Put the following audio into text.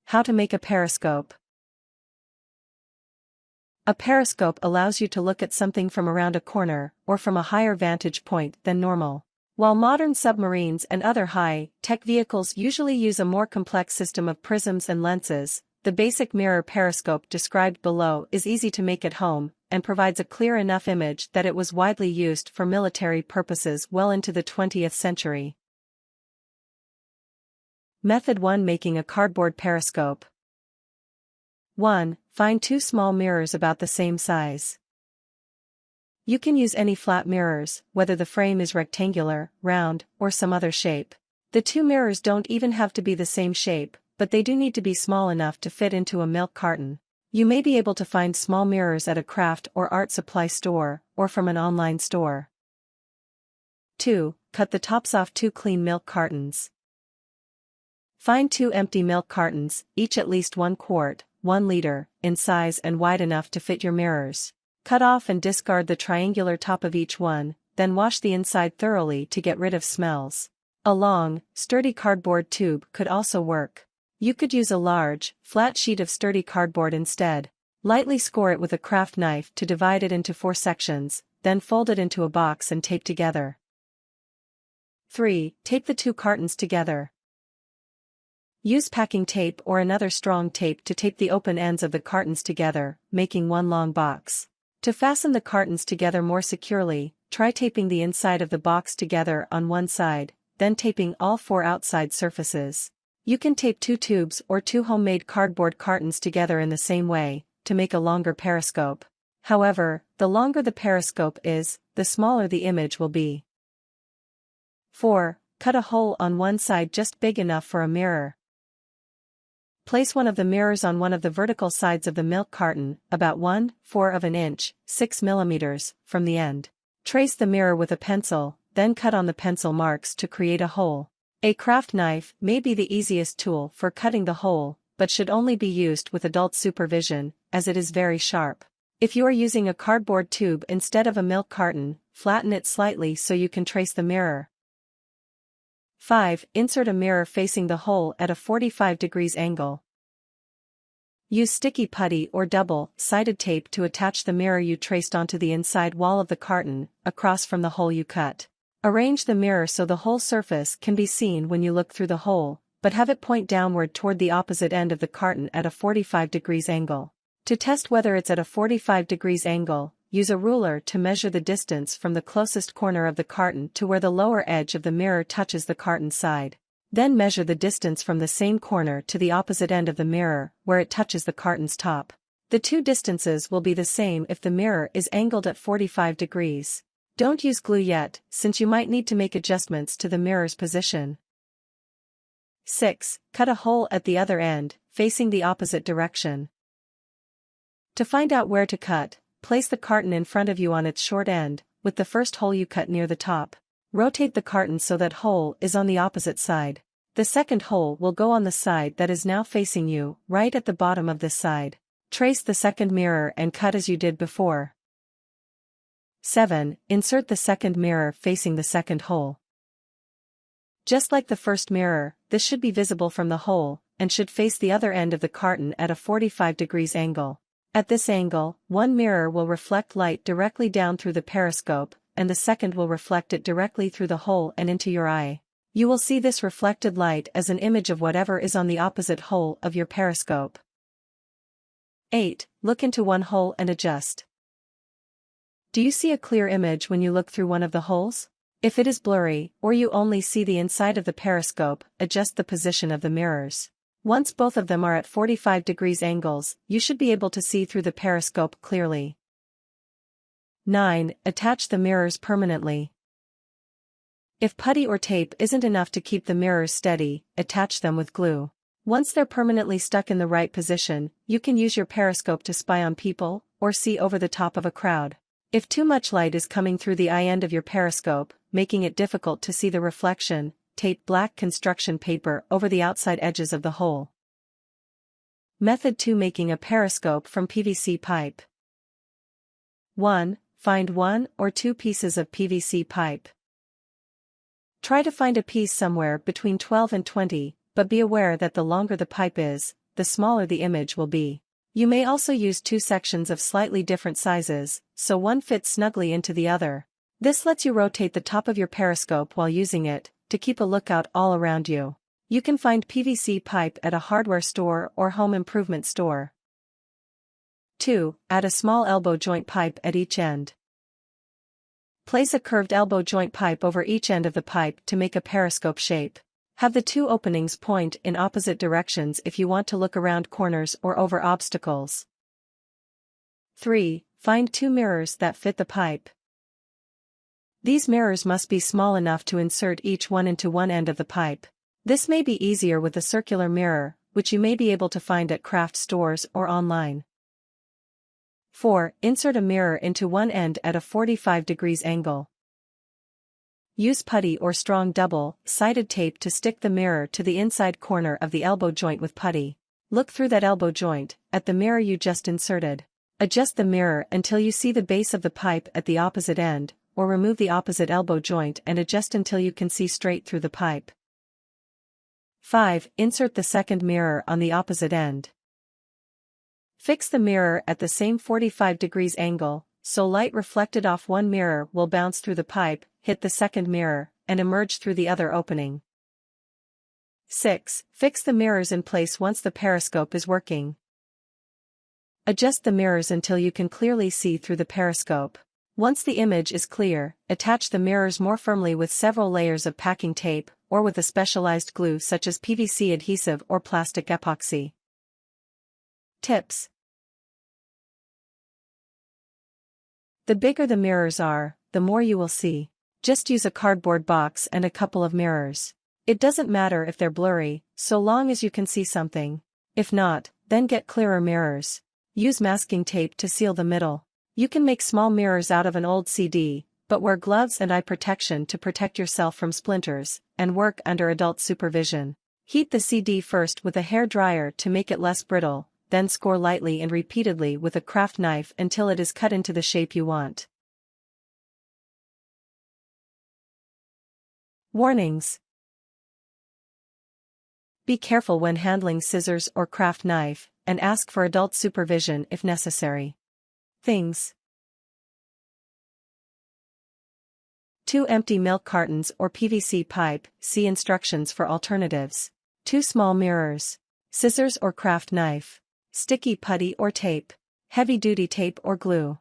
How to make a periscope. A periscope allows you to look at something from around a corner or from a higher vantage point than normal. While modern submarines and other high-tech vehicles usually use a more complex system of prisms and lenses, the basic mirror periscope described below is easy to make at home and provides a clear enough image that it was widely used for military purposes well into the 20th century. Method 1. Making a cardboard periscope. 1. Find two small mirrors about the same size. You can use any flat mirrors, whether the frame is rectangular, round, or some other shape. The two mirrors don't even have to be the same shape, but they do need to be small enough to fit into a milk carton. You may be able to find small mirrors at a craft or art supply store, or from an online store. 2. Cut the tops off two clean milk cartons. Find two empty milk cartons, each at least 1 quart, 1 liter, in size and wide enough to fit your mirrors. Cut off and discard the triangular top of each one, then wash the inside thoroughly to get rid of smells. A long, sturdy cardboard tube could also work. You could use a large, flat sheet of sturdy cardboard instead. Lightly score it with a craft knife to divide it into 4 sections, then fold it into a box and tape together. 3. Tape the two cartons together. Use packing tape or another strong tape to tape the open ends of the cartons together, making one long box. To fasten the cartons together more securely, try taping the inside of the box together on one side, then taping all 4 outside surfaces. You can tape 2 tubes or 2 homemade cardboard cartons together in the same way, to make a longer periscope. However, the longer the periscope is, the smaller the image will be. 4. Cut a hole on one side just big enough for a mirror. Place one of the mirrors on one of the vertical sides of the milk carton, about 1/4 of an inch, 6 millimeters, from the end. Trace the mirror with a pencil, then cut on the pencil marks to create a hole. A craft knife may be the easiest tool for cutting the hole, but should only be used with adult supervision, as it is very sharp. If you are using a cardboard tube instead of a milk carton, flatten it slightly so you can trace the mirror. 5. Insert a mirror facing the hole at a 45 degrees angle. Use sticky putty or double-sided tape to attach the mirror you traced onto the inside wall of the carton, across from the hole you cut. Arrange the mirror so the whole surface can be seen when you look through the hole, but have it point downward toward the opposite end of the carton at a 45 degrees angle. To test whether it's at a 45 degrees angle, use a ruler to measure the distance from the closest corner of the carton to where the lower edge of the mirror touches the carton side. Then measure the distance from the same corner to the opposite end of the mirror, where it touches the carton's top. The two distances will be the same if the mirror is angled at 45 degrees. Don't use glue yet, since you might need to make adjustments to the mirror's position. 6. Cut a hole at the other end, facing the opposite direction. To find out where to cut, place the carton in front of you on its short end, with the first hole you cut near the top. Rotate the carton so that hole is on the opposite side. The second hole will go on the side that is now facing you, right at the bottom of this side. Trace the second mirror and cut as you did before. 7. Insert the second mirror facing the second hole. Just like the first mirror, this should be visible from the hole, and should face the other end of the carton at a 45 degrees angle. At this angle, one mirror will reflect light directly down through the periscope, and the second will reflect it directly through the hole and into your eye. You will see this reflected light as an image of whatever is on the opposite hole of your periscope. 8. Look into one hole and adjust. Do you see a clear image when you look through one of the holes? If it is blurry, or you only see the inside of the periscope, adjust the position of the mirrors. Once both of them are at 45 degrees angles, you should be able to see through the periscope clearly. 9. Attach the mirrors permanently. If putty or tape isn't enough to keep the mirrors steady, attach them with glue. Once they're permanently stuck in the right position, you can use your periscope to spy on people, or see over the top of a crowd. If too much light is coming through the eye end of your periscope, making it difficult to see the reflection, tape black construction paper over the outside edges of the hole. Method 2. Making a periscope from PVC pipe. 1. Find 1 or 2 pieces of PVC pipe. Try to find a piece somewhere between 12 and 20, but be aware that the longer the pipe is, the smaller the image will be. You may also use two sections of slightly different sizes, so one fits snugly into the other. This lets you rotate the top of your periscope while using it, to keep a lookout all around you. You can find PVC pipe at a hardware store or home improvement store. 2. Add a small elbow joint pipe at each end. Place a curved elbow joint pipe over each end of the pipe to make a periscope shape. Have the two openings point in opposite directions if you want to look around corners or over obstacles. 3. Find two mirrors that fit the pipe. These mirrors must be small enough to insert each one into one end of the pipe. This may be easier with a circular mirror, which you may be able to find at craft stores or online. 4. Insert a mirror into one end at a 45 degrees angle. Use putty or strong double-sided tape to stick the mirror to the inside corner of the elbow joint with putty. Look through that elbow joint, at the mirror you just inserted. Adjust the mirror until you see the base of the pipe at the opposite end, or remove the opposite elbow joint and adjust until you can see straight through the pipe. 5. Insert the second mirror on the opposite end. Fix the mirror at the same 45 degrees angle, so light reflected off one mirror will bounce through the pipe, hit the second mirror, and emerge through the other opening. 6. Fix the mirrors in place once the periscope is working. Adjust the mirrors until you can clearly see through the periscope. Once the image is clear, attach the mirrors more firmly with several layers of packing tape, or with a specialized glue such as PVC adhesive or plastic epoxy. Tips. The bigger the mirrors are, the more you will see. Just use a cardboard box and a couple of mirrors. It doesn't matter if they're blurry, so long as you can see something. If not, then get clearer mirrors. Use masking tape to seal the middle. You can make small mirrors out of an old CD, but wear gloves and eye protection to protect yourself from splinters, and work under adult supervision. Heat the CD first with a hair dryer to make it less brittle, then score lightly and repeatedly with a craft knife until it is cut into the shape you want. Warnings. Be careful when handling scissors or craft knife, and ask for adult supervision if necessary. Things. 2 empty milk cartons or PVC pipe, see instructions for alternatives. 2 small mirrors. Scissors or craft knife. Sticky putty or tape. Heavy-duty tape or glue.